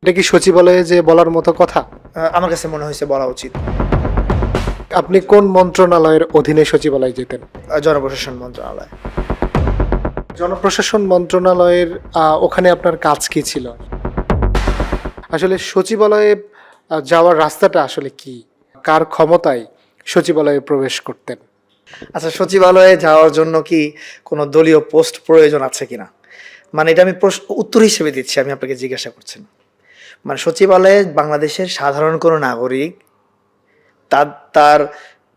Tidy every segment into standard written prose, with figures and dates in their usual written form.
এটা কি সচিবালয়ে যে বলার মতো কথা? আমার কাছে মনে হয়েছে বলা উচিত। আপনি কোন মন্ত্রণালয়ের অধীনে সচিবালয়ে যেতেন? জনপ্রশাসন মন্ত্রণালয়। জনপ্রশাসন মন্ত্রণালয়ের ওখানে আপনার কাজ কি ছিল? আসলে সচিবালয়ে যাওয়ার রাস্তাটা আসলে কি? কার ক্ষমতায় সচিবালয়ে প্রবেশ করতেন? আচ্ছা, সচিবালয়ে যাওয়ার জন্য কি কোনো দলীয় পোস্ট প্রয়োজন আছে কিনা, মানে এটা আমি উত্তর হিসেবে দিচ্ছি, আমি আপনাকে জিজ্ঞাসা করছি না। মানে সচিবালয়ে বাংলাদেশের সাধারণ কোনো নাগরিক তার তার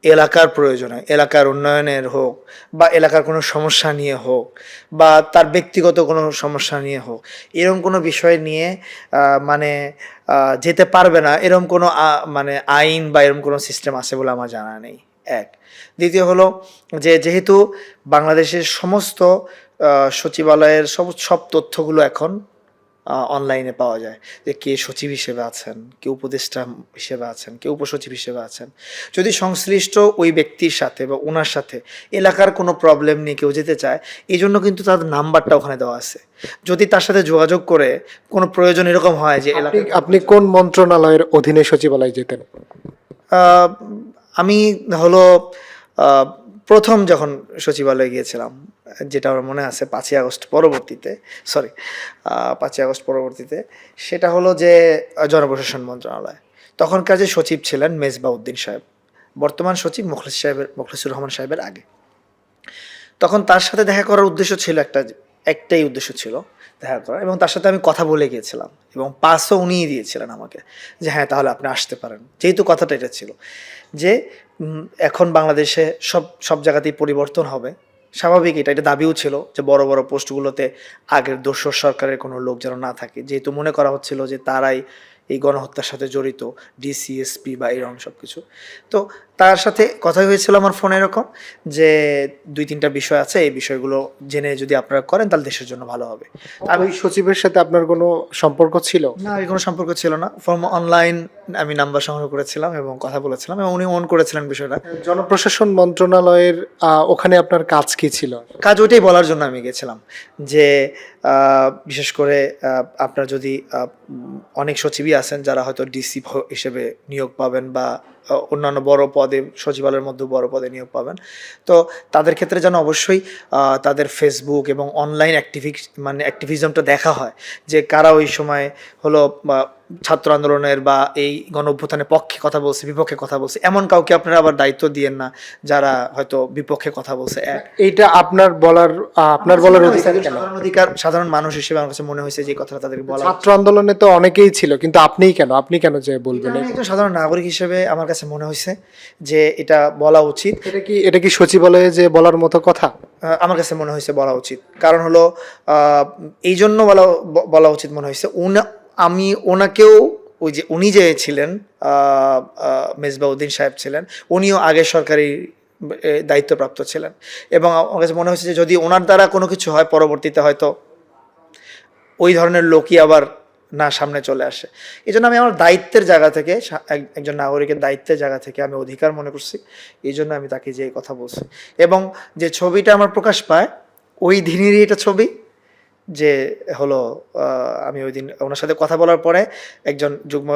এলাকার প্রয়োজনে, এলাকার উন্নয়নের হোক বা এলাকার কোনো সমস্যা নিয়ে হোক বা তার ব্যক্তিগত কোনো সমস্যা নিয়ে হোক, এরকম কোনো বিষয় নিয়ে মানে যেতে পারবে না, এরকম কোনো মানে আইন বা এরকম কোনো সিস্টেম আছে বলে আমার জানা নেই। এক। দ্বিতীয় হলো যে যেহেতু বাংলাদেশের সমস্ত সচিবালয়ের সব সব তথ্যগুলো এখন অনলাইনে পাওয়া যায়, যে কে সচিব হিসেবে আছেন, কে উপদেষ্টা হিসেবে আছেন, কে উপসচিব হিসেবে আছেন। যদি সংশ্লিষ্ট ওই ব্যক্তির সাথে বা ওনার সাথে এলাকার কোনো প্রবলেম নিয়ে কেউ যেতে চায়, এই জন্য কিন্তু তার নাম্বারটা ওখানে দেওয়া আছে। যদি তার সাথে যোগাযোগ করে কোনো প্রয়োজন এরকম হয় যে আপনি কোন মন্ত্রণালয়ের অধীনে সচিবালয়ে যেতেন? আহ, আমি হলো প্রথম যখন সচিবালয়ে গিয়েছিলাম, যেটা আমার মনে আছে 5ই আগস্ট পরবর্তীতে, সরি 5ই আগস্ট পরবর্তীতে, সেটা হলো যে জনপ্রশাসন মন্ত্রণালয়। তখনকার যে সচিব ছিলেন মেজবাহ উদ্দিন সাহেব, বর্তমান সচিব মুখলেসুর রহমান সাহেবের আগে। তখন তার সাথে দেখা করার উদ্দেশ্য ছিল একটাই উদ্দেশ্য ছিল দেখা করা, এবং তার সাথে আমি কথা বলে গিয়েছিলাম এবং পাসও উনিই দিয়েছিলেন আমাকে, যে হ্যাঁ তাহলে আপনি আসতে পারেন। যেহেতু কথাটা এটা ছিল যে এখন বাংলাদেশে সব সব জায়গাতেই পরিবর্তন হবে, স্বাভাবিক, এটা দাবিও ছিল যে বড় বড় পোস্টগুলোতে আগের দোসর সরকারের কোনো লোক যেন না থাকে, যেহেতু মনে করা হচ্ছিল যে তারাই এই গণহত্যার সাথে জড়িত, ডিসিএসপি বা এরকম সব কিছু। তো তার সাথে কথা হয়েছিল আমার ফোনে এরকম যে 2-3টা বিষয় আছে, এই বিষয়গুলো জেনে যদি আপনারা করেন তাহলে দেশের জন্য ভালো হবে। ওই সচিবের সাথে আপনার কোনো সম্পর্ক ছিল? না, এর কোনো সম্পর্ক ছিল না। ফর্ম অনলাইন আমি নাম্বার সংগ্রহ করেছিলাম এবং কথা বলেছিলাম, এবং উনি অন করেছিলেন বিষয়টা। জনপ্রশাসন মন্ত্রণালয়ের ওখানে আপনার কাজ কি ছিল? কাজ ওইটাই বলার জন্য আমি গেছিলাম যে বিশেষ করে আপনার যদি অনেক সচিবই আছেন যারা হয়তো ডিসি হিসেবে নিয়োগ পাবেন বা অন্যান্য বড় পদে, সচিবালয়ের মধ্যে বড় পদে নিয়োগ পাবেন, তো তাদের ক্ষেত্রে যেন অবশ্যই তাদের ফেসবুক এবং অনলাইন অ্যাক্টিভিজমটা দেখা হয়, যে কারা ওই সময় হলো ছাত্র আন্দোলনের বা এই গণ অভ্যুত্থানের পক্ষে কথা বলছে, বিপক্ষে কথা বলছে, এমন কাউকে আপনারা আবার দায়িত্ব দিয়েন না যারা হয়তো বিপক্ষে কথা বলছে। এইটা আপনার বলার অধিকার কেন? সাধারণ মানুষ হিসেবে আমার কাছে মনে হয়েছে যে কথাটা তাদেরকে বলা। ছাত্র আন্দোলনে তো অনেকেই ছিল, কিন্তু আপনি কেন যে বলবেন? আমি একজন সাধারণ নাগরিক হিসেবে আমার কাছে মনে হয়েছে যে এটা বলা উচিত। এটা কি সচিবালয়ে যে বলার মতো কথা? আমার কাছে মনে হয়েছে বলা উচিত, কারণ হলো এই জন্য বলা উচিত মনে হয়েছে। আমি ওনাকেও, ওই যে উনি যে ছিলেন মেজবাউদ্দিন সাহেব ছিলেন, উনিও আগের সরকারি দায়িত্বপ্রাপ্ত ছিলেন, এবং আমার কাছে মনে হয়েছে যে যদি ওনার দ্বারা কোনো কিছু হয় পরবর্তীতে হয়তো ওই ধরনের লোকই আবার না সামনে চলে আসে। এই জন্য আমি আমার দায়িত্বের জায়গা থেকে, একজন নাগরিকের দায়িত্বের জায়গা থেকে আমি অধিকার মনে করছি, এই জন্য আমি তাকে যে কথা বলছি। এবং যে ছবিটা আমার প্রকাশ পায় ওই দিনেরই এটা ছবি, যে হলো আমি ওই দিন ওনার সাথে কথা বলার পরে একজন যুগ্ম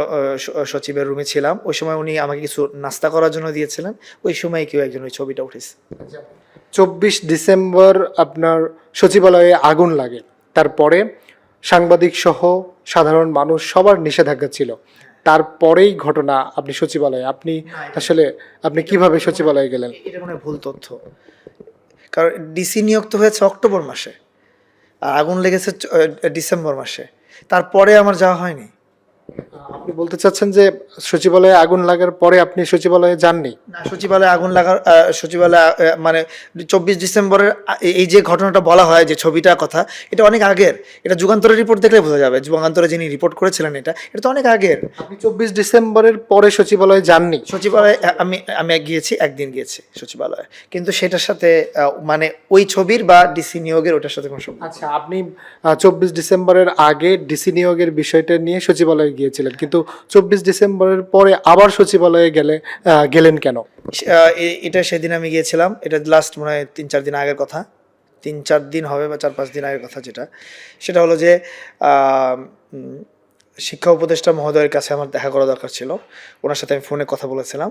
সচিবের রুমে ছিলাম, ওই সময় উনি আমাকে কিছু নাস্তা করার জন্য দিয়েছিলেন, ওই সময় কেউ একজন ওই ছবিটা উঠেছে। 24 ডিসেম্বর আপনার সচিবালয়ে আগুন লাগে, তারপরে সাংবাদিক সহ সাধারণ মানুষ সবার নিষেধাজ্ঞা ছিল, তারপরেই ঘটনা আপনি সচিবালয়ে, আপনি কিভাবে সচিবালয়ে গেলেন? এটা কোনো ভুল তথ্য, কারণ ডিসি নিয়োগ তো হয়েছে অক্টোবর মাসে আর আগুন লেগেছে ডিসেম্বর মাসে, তারপরে আমার যাওয়া হয়নি। আপনি বলতে চাচ্ছেন যে সচিবালয়ে আগুন লাগার পরে আপনি সচিবালয়ে যাননি? না, সচিবালয়ে আগুন লাগার সচিবালয়ে মানে 24 ডিসেম্বরের এই যে ঘটনাটা বলা হয়, যে ছবিটার কথা, এটা অনেক আগের। এটা যুগান্তরের রিপোর্ট দেখলে বোঝা যাবে, যুগান্তরে যিনি রিপোর্ট করেছিলেন এটা তো অনেক আগের। আপনি 24 ডিসেম্বরের পরে সচিবালয়ে যাননি? সচিবালয়ে আমি গিয়েছি, একদিন গিয়েছি সচিবালয়ে, কিন্তু সেটার সাথে মানে ওই ছবির বা ডিসি নিয়োগের ওটার সাথে কোনো সম্পর্ক। আচ্ছা, আপনি 24 ডিসেম্বরের আগে ডিসি নিয়োগের বিষয়টা নিয়ে সচিবালয়ে গিয়েছিলেন, কিন্তু 24 ডিসেম্বরের পরে আবার সচিবালয়ে গেলেন কেন? এটা সেদিন আমি গিয়েছিলাম, এটা লাস্ট মনে হয় 3-4 দিন আগের কথা, 3-4 দিন হবে বা 4-5 দিন আগের কথা, সেটা হলো যে শিক্ষা উপদেষ্টা মহোদয়ের কাছে আমার দেখা করা দরকার ছিল। ওনার সাথে আমি ফোনে কথা বলেছিলাম।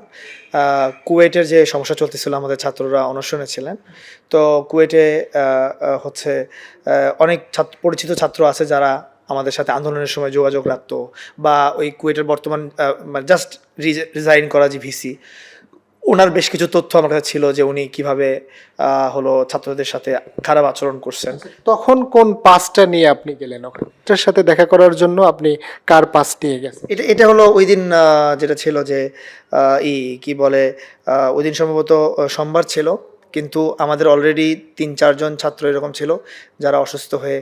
কুয়েটের যে সমস্যা চলতেছিল, আমাদের ছাত্ররা অনশনে ছিলেন। তো কুয়েটে হচ্ছে অনেক পরিচিত ছাত্র আছে যারা আমাদের সাথে আন্দোলনের সময় যোগাযোগ রাখতো, বা ওই কুয়েটের বর্তমান জাস্ট রিজাইন করা যে ভিসি, ওনার বেশ কিছু তথ্য আমার কাছে ছিল যে উনি কিভাবে হলো ছাত্রদের সাথে খারাপ আচরণ করছেন। তখন কোন পাসটা নিয়ে আপনি গেলেন ওটার সাথে দেখা করার জন্য? আপনি কার পাস নিয়ে গেছেন? এটা হলো ওই দিন যেটা ছিল যে কি বলে, ওই দিন সম্ভবত সোমবার ছিল, কিন্তু আমাদের অলরেডি 3-4 জন ছাত্র এরকম ছিল যারা অসুস্থ হয়ে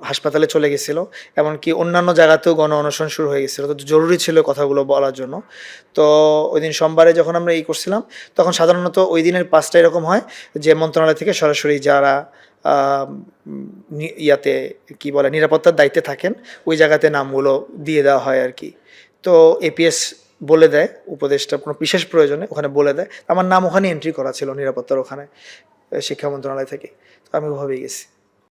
হাসপাতালে চলে গেছিল। এমনকি অন্যান্য জায়গাতেও গণ অনশন শুরু হয়ে গেছিলো। তো জরুরি ছিল কথাগুলো বলার জন্য। তো ওই দিন সোমবারে যখন আমরা করছিলাম, তখন সাধারণত ওই দিনের পাসটা এরকম হয় যে মন্ত্রণালয় থেকে সরাসরি যারা ইয়াতে কি বলে নিরাপত্তার দায়িত্বে থাকেন ওই জায়গাতে নামগুলো দিয়ে দেওয়া হয় আর কি। তো এপিএস বলে দেয়, উপদেষ্টা কোনো বিশেষ প্রয়োজনে ওখানে বলে দেয়। আমার নাম ওখানে এন্ট্রি করা ছিল নিরাপত্তার ওখানে, শিক্ষা মন্ত্রণালয় থেকে। তো আমি ওভাবেই গেছি।